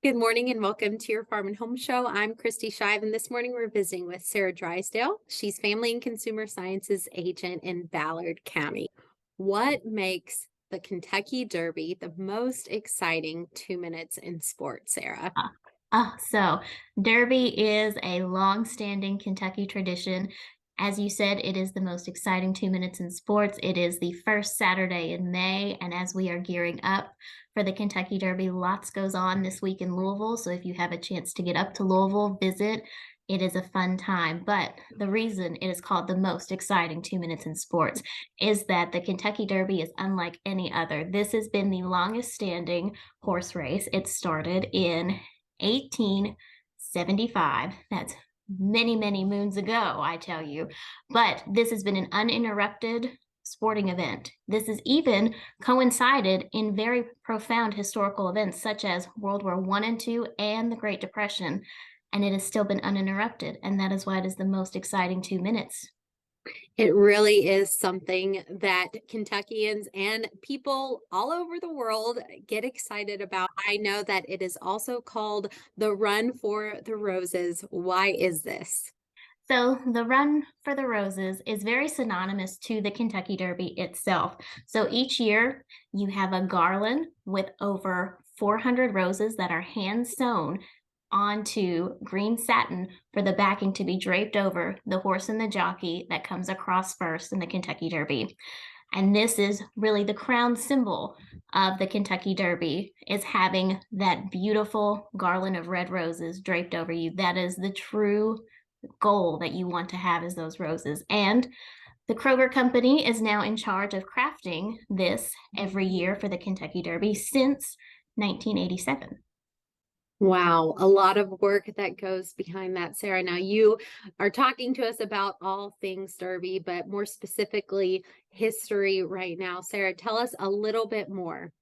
Good morning and welcome to your Farm and Home Show. I'm Kristi Shive, and this morning we're visiting with Sarah Drysdale. She's Family and Consumer Sciences Agent in Ballard County. What makes the Kentucky Derby the most exciting 2 minutes in sports, Sarah? So Derby is a long-standing Kentucky tradition. As you said, it is the most exciting 2 minutes in sports. It is the first Saturday in May, and as we are gearing up for the Kentucky Derby, lots goes on this week in Louisville. So if you have a chance to get up to Louisville, visit. It is a fun time. But the reason it is called the most exciting 2 minutes in sports is that the Kentucky Derby is unlike any other. This has been the longest standing horse race. It started in 1875. That's many, many moons ago, I tell you. But this has been an uninterrupted sporting event. This has even coincided in very profound historical events such as World War I and II and the Great Depression, and it has still been uninterrupted. And that is why it is the most exciting 2 minutes. It really is something that Kentuckians and people all over the world get excited about. I know that it is also called the Run for the Roses. Why is this? So the Run for the Roses is very synonymous to the Kentucky Derby itself. So each year you have a garland with over 400 roses that are hand sewn onto green satin for the backing to be draped over the horse and the jockey that comes across first in the Kentucky Derby. And this is really the crown symbol of the Kentucky Derby, is having that beautiful garland of red roses draped over you. That is the true goal that you want to have, is those roses. And the Kroger Company is now in charge of crafting this every year for the Kentucky Derby since 1987. Wow, a lot of work that goes behind that, Sarah. Now, you are talking to us about all things Derby, but more specifically, history right now. Sarah, tell us a little bit more.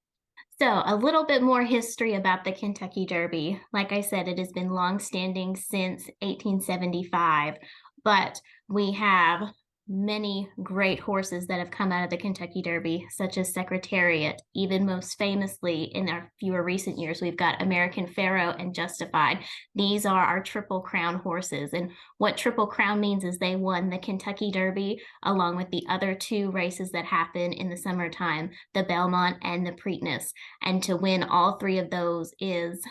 So, a little bit more history about the Kentucky Derby. Like I said, it has been long standing since 1875, but we have many great horses that have come out of the Kentucky Derby, such as Secretariat. Even most famously, in our fewer recent years, we've got American Pharaoh and Justified. These are our Triple Crown horses. And what Triple Crown means is they won the Kentucky Derby along with the other two races that happen in the summertime, the Belmont and the Preakness. And to win all three of those is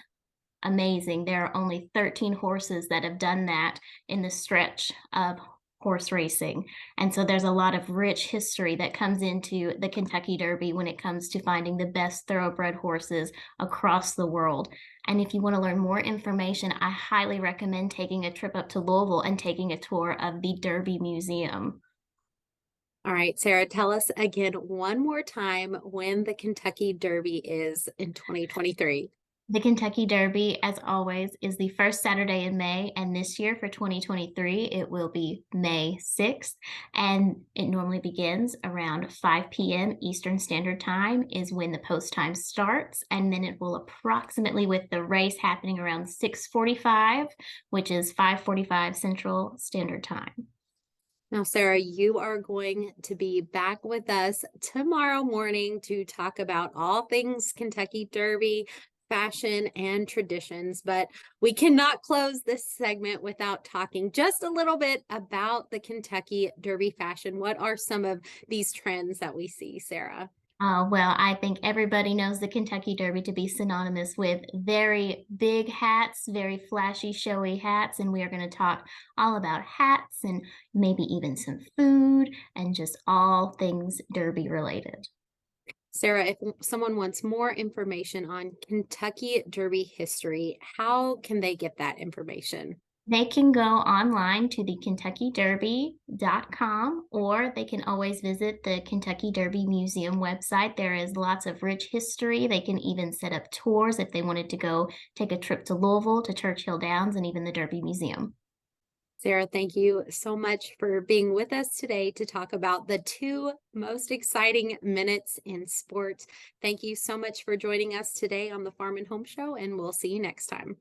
amazing. There are only 13 horses that have done that in the stretch of horse racing. And so there's a lot of rich history that comes into the Kentucky Derby when it comes to finding the best thoroughbred horses across the world. And if you want to learn more information, I highly recommend taking a trip up to Louisville and taking a tour of the Derby Museum. All right, Sarah, tell us again one more time when the Kentucky Derby is in 2023. The Kentucky Derby, as always, is the first Saturday in May, and this year for 2023, it will be May 6th, and it normally begins around 5 p.m. Eastern Standard Time is when the post time starts, and then it will approximately, with the race happening around 6:45, which is 5:45 Central Standard Time. Now, Sarah, you are going to be back with us tomorrow morning to talk about all things Kentucky Derby, fashion, and traditions. But we cannot close this segment without talking just a little bit about the Kentucky Derby fashion. What are some of these trends that we see, Sarah? Well, I think everybody knows the Kentucky Derby to be synonymous with very big hats, very flashy, showy hats. And we are going to talk all about hats and maybe even some food and just all things Derby related. Sarah, if someone wants more information on Kentucky Derby history, how can they get that information? They can go online to the KentuckyDerby.com, or they can always visit the Kentucky Derby Museum website. There is lots of rich history. They can even set up tours if they wanted to go take a trip to Louisville, to Churchill Downs, and even the Derby Museum. Sarah, thank you so much for being with us today to talk about the 2 most exciting minutes in sports. Thank you so much for joining us today on the Farm and Home Show, and we'll see you next time.